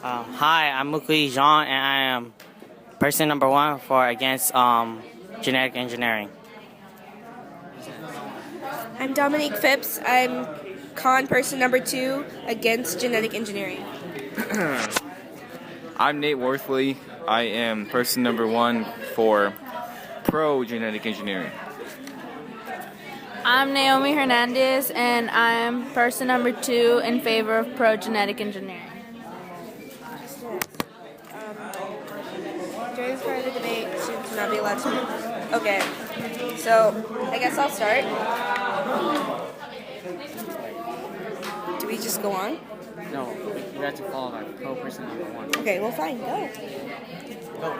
Hi, I'm Mukui Jean, and I am person number one for against genetic engineering. I'm Dominique Phipps. I'm con person number 2 against genetic engineering. I'm Nate Worthley. I am person number one for pro genetic engineering. I'm Naomi Hernandez, and I'm person number 2 in favor of pro genetic engineering. During this part of the debate, students will not be allowed to move. Okay, so I guess I'll start. Do we just go on? No, you have to follow my pro person number one. Okay, well, fine, go. Go.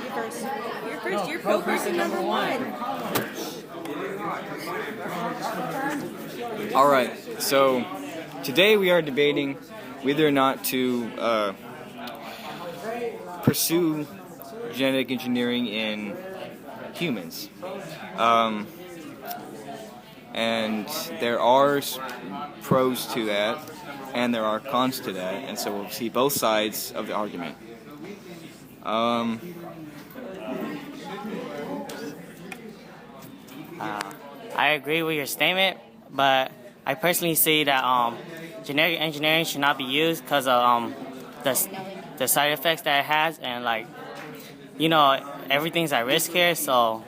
You're first. You're first. You're pro person number 1. All right, so today we are debating whether or not to pursue genetic engineering in humans. And there are pros to that, and there are cons to that, and so we'll see both sides of the argument. I agree with your statement, but I personally see that genetic engineering should not be used because of the side effects that it has, and everything's at risk here. So,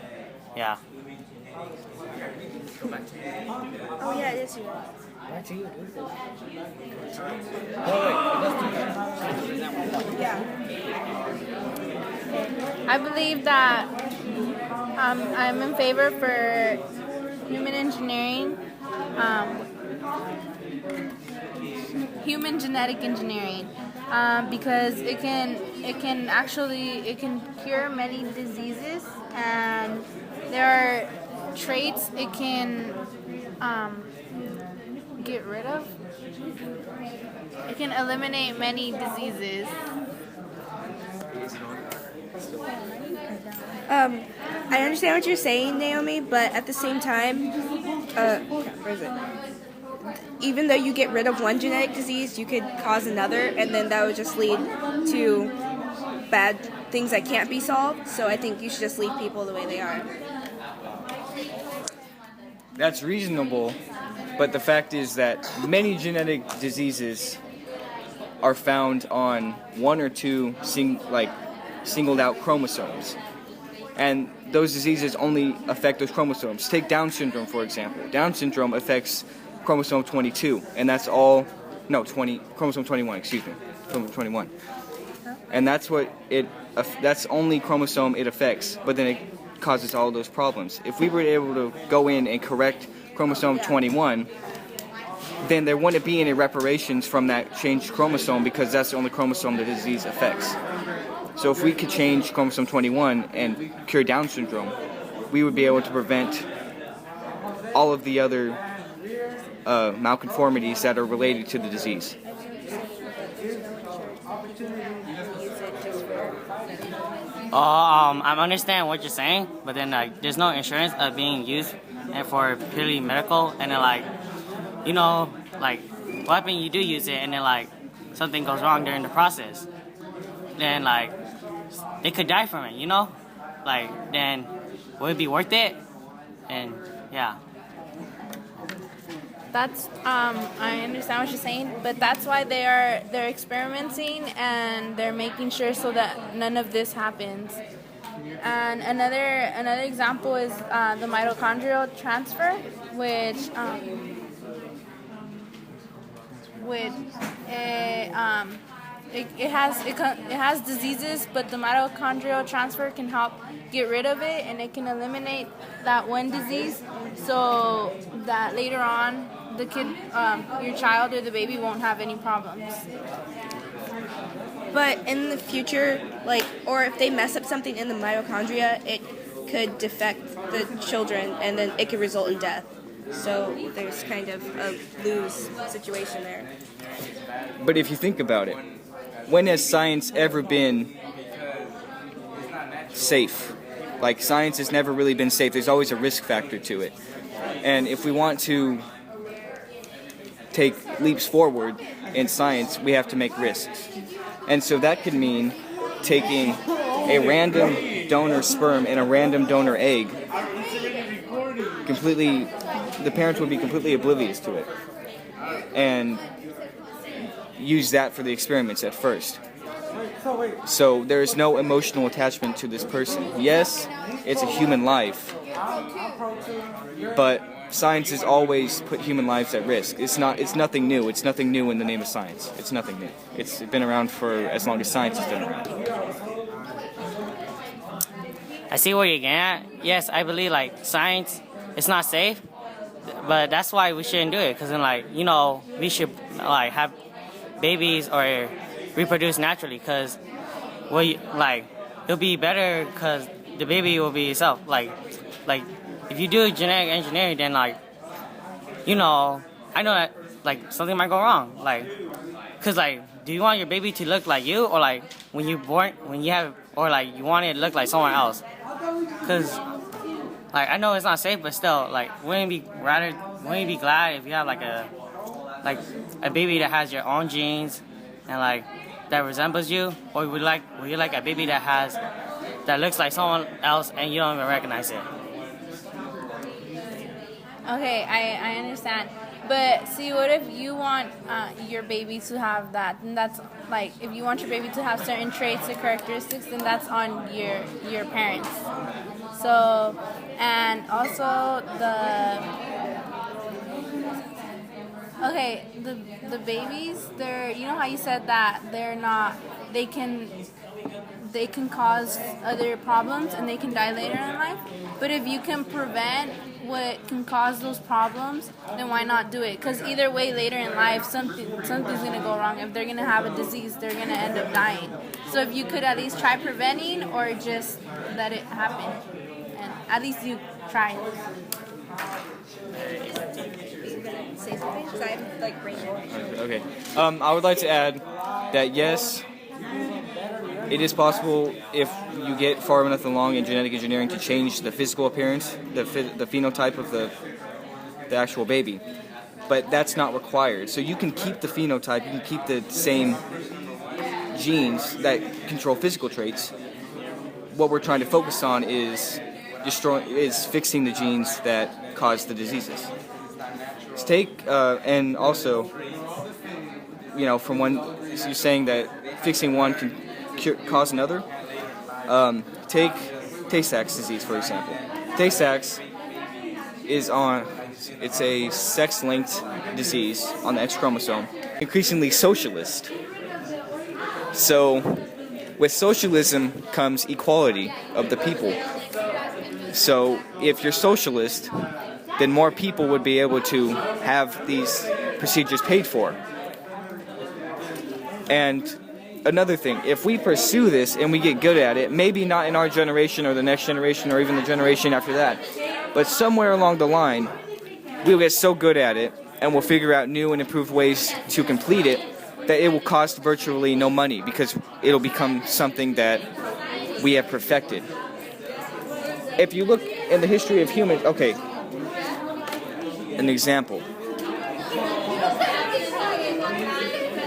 yeah. Oh, yeah, it is you. I believe that I'm in favor for human engineering, human genetic engineering, because it can cure many diseases, and there are traits it can get rid of. It can eliminate many diseases. I understand what you're saying, Naomi, but at the same time, where is it? Even though you get rid of one genetic disease, you could cause another, and then that would just lead to bad things that can't be solved. So I think you should just leave people the way they are. That's reasonable, but the fact is that many genetic diseases are found on one or two singled out chromosomes. And those diseases only affect those chromosomes. Take Down syndrome, for example. Down syndrome affects chromosome 22, and that's all, chromosome 21, chromosome 21. And that's that's only chromosome it affects, but then it causes all those problems. If we were able to go in and correct chromosome 21, then there wouldn't be any reparations from that changed chromosome, because that's the only chromosome the disease affects. So if we could change chromosome 21 and cure Down syndrome, we would be able to prevent all of the other malconformities that are related to the disease. I understand what you're saying, but then there's no insurance of being used and for purely medical, and then what happens you do use it and then something goes wrong during the process, then they could die from it, then would it be worth it? And yeah. That's I understand what you're saying, but that's why they're experimenting, and they're making sure so that none of this happens. And another example is the mitochondrial transfer, which it has diseases, but the mitochondrial transfer can help get rid of it, and it can eliminate that one disease, so that later on the kid, your child or the baby, won't have any problems. But in the future, or if they mess up something in the mitochondria, it could defect the children, and then it could result in death. So there's kind of a lose situation there. But if you think about it, when has science ever been safe? Science has never really been safe. There's always a risk factor to it. And if we want to take leaps forward in science, we have to make risks. And so that could mean taking a random donor sperm and a random donor egg, the parents would be completely oblivious to it, and use that for the experiments at first. So there is no emotional attachment to this person. Yes, it's a human life, but science has always put human lives at risk. It's nothing new. It's nothing new in the name of science. It's nothing new. It's been around for as long as science has been around. I see where you're getting at. Yes, I believe like science, it's not safe, but that's why we shouldn't do it. Cause then like, you know, we should like have babies or reproduce naturally. Cause it'll be better. Cause the baby will be itself. Like if you do genetic engineering, then like, you know, I know that like something might go wrong. Like, cause like, do you want your baby to look like you, or like when you want it to look like someone else? Cause like I know it's not safe, but still, like wouldn't you be glad if you have like a baby that has your own genes and like that resembles you, or would you like a baby that looks like someone else and you don't even recognize it? Okay, I understand. But see, what if you want your baby to have that? And that's like, if you want your baby to have certain traits or characteristics, then that's on your parents. So, and also the babies, you know how you said that they can cause other problems and they can die later in life. But if you can prevent what can cause those problems, then why not do it? Because either way, later in life, something's going to go wrong. If they're going to have a disease, they're going to end up dying. So if you could at least try preventing, or just let it happen, and at least you try. Say something? Because I'm like brain dead. Okay. I would like to add that yes, it is possible if you get far enough along in genetic engineering to change the physical appearance, the phenotype of the actual baby. But that's not required. So you can keep the phenotype, you can keep the same genes that control physical traits. What we're trying to focus on is fixing the genes that cause the diseases. And also, you know, from one, so you're saying that fixing one can cause another. Take Tay-Sachs disease, for example. Tay-Sachs it's a sex-linked disease on the X chromosome, increasingly socialist. So with socialism comes equality of the people. So if you're socialist, then more people would be able to have these procedures paid for. And another thing, if we pursue this and we get good at it, maybe not in our generation or the next generation or even the generation after that, but somewhere along the line, we'll get so good at it and we'll figure out new and improved ways to complete it that it will cost virtually no money, because it'll become something that we have perfected. If you look in the history of humans, okay, an example.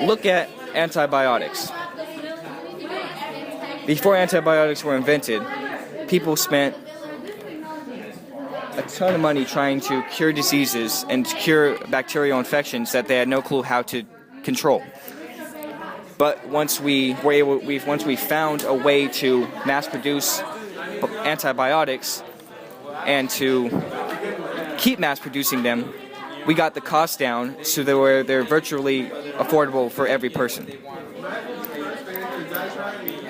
Look at antibiotics. Before antibiotics were invented, people spent a ton of money trying to cure diseases and cure bacterial infections that they had no clue how to control. But once we found a way to mass produce antibiotics and to keep mass producing them, we got the cost down so they're virtually affordable for every person.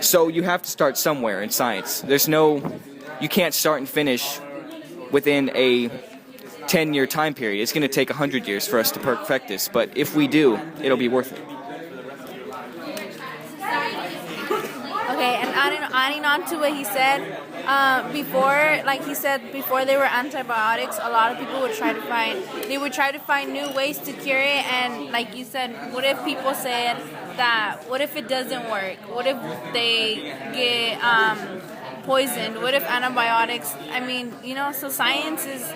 So you have to start somewhere in science. You can't start and finish within a 10-year time period. It's going to take 100 years for us to perfect this, but if we do, it'll be worth it. Okay, and adding on to what he said, before there were antibiotics, a lot of people would try to find new ways to cure it. And like you said, what if people said that, what if it doesn't work? What if they get poisoned? What if antibiotics, so science is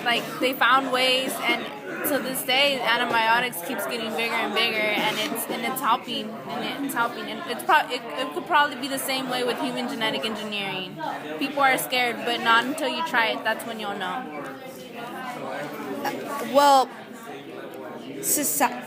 like, they found ways, and to this day, antibiotics keeps getting bigger and bigger, and it's helping, and it could probably be the same way with human genetic engineering. People are scared, but not until you try it. That's when you'll know. Well,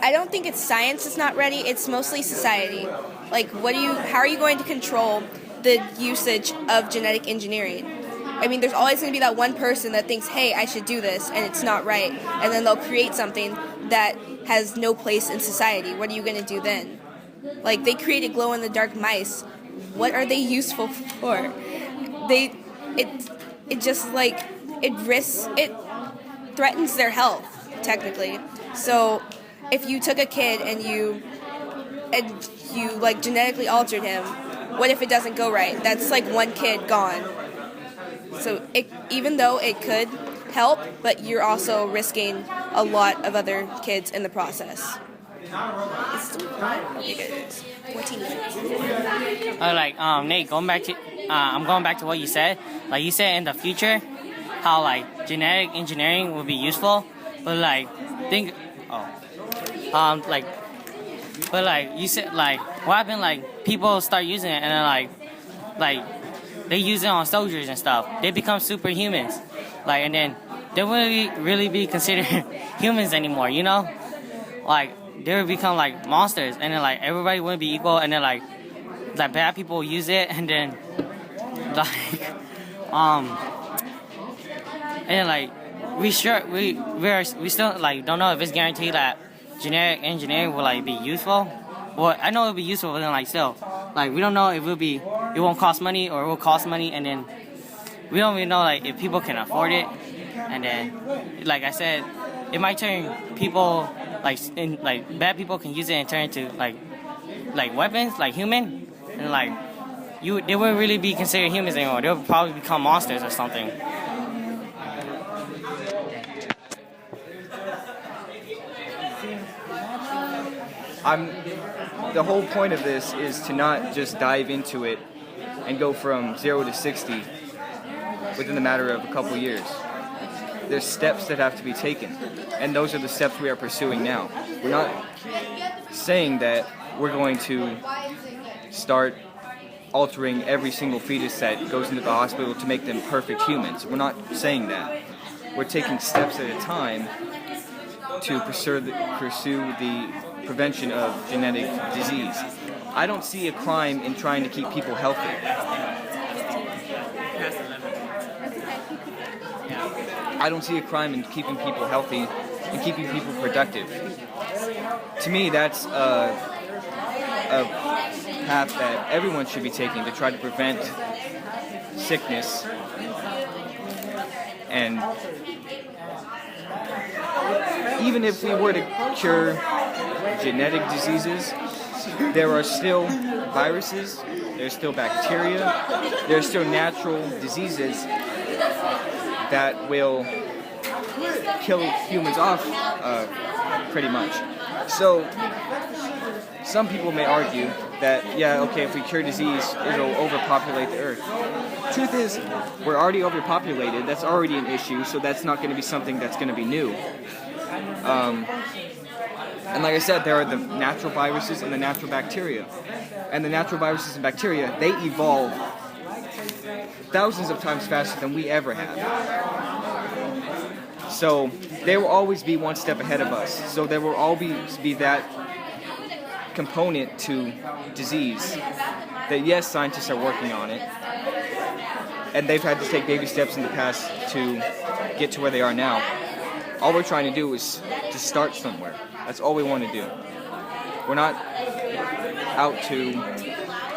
I don't think it's science that's not ready. It's mostly society. Like, how are you going to control the usage of genetic engineering? I mean, there's always going to be that one person that thinks, hey, I should do this, and it's not right. And then they'll create something that has no place in society. What are you going to do then? Like, they created glow-in-the-dark mice. What are they useful for? It threatens their health, technically. So if you took a kid and you like genetically altered him, what if it doesn't go right? That's like one kid gone. So even though it could help, but you're also risking a lot of other kids in the process. Okay, good. 14 minutes. Nate, I'm going back to what you said. Like you said in the future, how like genetic engineering will be useful, but like you said like what happened? Like people start using it and then like they use it on soldiers and stuff. They become superhumans, like, and then they wouldn't really be considered humans anymore. You know, like they would become like monsters, and then like everybody wouldn't be equal, and then like bad people use it, and then we still like don't know if it's guaranteed that genetic engineering will like be useful. Well, I know it'll be useful, but then like still, like we don't know if it won't cost money or it will cost money, and then we don't even know like if people can afford it, and then like I said, it might turn people like bad people can use it and turn into like weapons, like human, and like they wouldn't really be considered humans anymore. They'll probably become monsters or something. The whole point of this is to not just dive into it and go from 0 to 60 within the matter of a couple years. There's steps that have to be taken, and those are the steps we are pursuing now. We're not saying that we're going to start altering every single fetus that goes into the hospital to make them perfect humans. We're not saying that. We're taking steps at a time to pursue the prevention of genetic disease. I don't see a crime in trying to keep people healthy. I don't see a crime in keeping people healthy and keeping people productive. To me, that's a path that everyone should be taking to try to prevent sickness. And even if we were to cure genetic diseases, there are still viruses, there's still bacteria, there's still natural diseases that will kill humans off pretty much. So some people may argue that, if we cure disease, it'll overpopulate the earth. Truth is, we're already overpopulated. That's already an issue, so that's not going to be something that's going to be new. And like I said, there are the natural viruses and the natural bacteria. And the natural viruses and bacteria, they evolve thousands of times faster than we ever have. So they will always be one step ahead of us. So there will always be that component to disease that, yes, scientists are working on it. And they've had to take baby steps in the past to get to where they are now. All we're trying to do is to start somewhere. That's all we want to do. We're not out to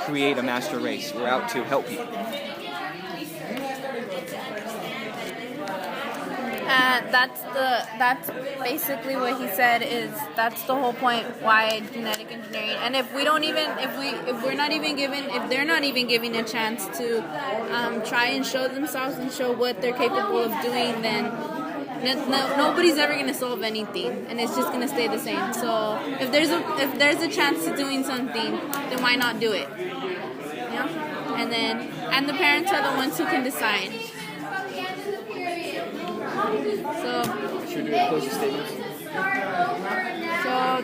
create a master race. We're out to help people. That's basically what he said. That's the whole point why genetic engineering. And if they're not even given a chance to try and show themselves and show what they're capable of doing, then nobody's ever going to solve anything, and it's just going to stay the same. So if there's a chance to doing something, then why not do it? You know? And the parents are the ones who can decide. So Should we do a closing statement? So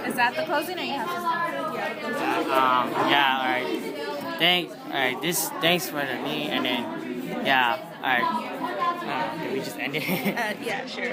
is that the closing, or you have something? Yeah, all right. Thanks for the meeting, and then, yeah, all right. Did we just end it? Yeah, sure.